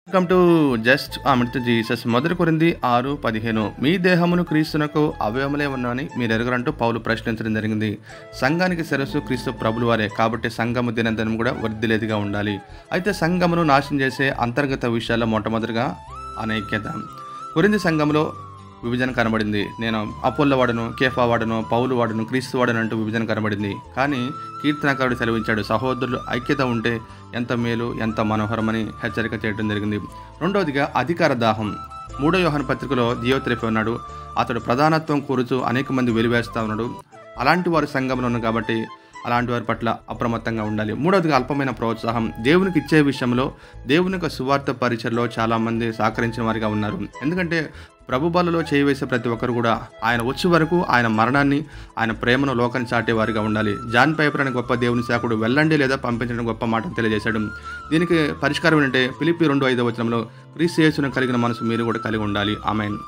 Welcome to just Amrutha Jesus. మొదటి కొరింథీ 6:15 మీ దేహమును క్రీస్తునకు అవయవములే ఉన్నవని మీరు ఎరుగరంటూ పౌలు ప్రశ్నించడం జరిగింది. సంఘానికి శిరస్సు క్రీస్తు ప్రభులు వారే, కాబట్టి సంఘము దినదినం కూడా వర్ధిల్లేదిగా ఉండాలి. అయితే సంఘమును నాశనం చేసే అంతర్గత విషయాల్లో మొట్టమొదటిగా అనైక్యత. కొరింథీ సంఘంలో విభజన కనబడింది. నేను అపోల్ల వాడను, కేఫా వాడను, పౌలు వాడను, క్రీస్తు వాడను అంటూ విభజన కనబడింది. కానీ కీర్తనకారుడు సెలవించాడు, సహోదరులు ఐక్యత ఉంటే ఎంత మేలు, ఎంత మనోహరమని హెచ్చరిక చేయడం జరిగింది. రెండవదిగా అధికార దాహం. 3 యోహాను పత్రికలో దియోత్రెఫీ ఉన్నాడు. అతడు ప్రధానత్వం కోరుచూ అనేక మంది వెలివేస్తూ ఉన్నాడు. అలాంటి వారు సంఘంలో ఉన్నారు కాబట్టి అలాంటి వారి పట్ల అప్రమత్తంగా ఉండాలి. మూడవదిగా అల్పమైన ప్రోత్సాహం. దేవునికి ఇచ్చే విషయంలో దేవుని యొక్క సువార్త పరిచయలో చాలామంది సహకరించిన వారిగా ఉన్నారు. ఎందుకంటే ప్రభు బలలో చేయివేసే ప్రతి ఒక్కరు కూడా ఆయన వచ్చే వరకు ఆయన మరణాన్ని, ఆయన ప్రేమను లోకాన్ని చాటేవారిగా ఉండాలి. జాన్ పైపర్ అనే గొప్ప దేవుని సేవకుడు వెళ్ళండి లేదా పంపించడం గొప్ప మాటను తెలియజేశాడు. దీనికి పరిష్కారం ఏంటంటే ఫిలిప్పీ 2:5 క్రీస్తు యేసును కలిగిన మనసు మీరు కూడా కలిగి ఉండాలి. ఆమేన్.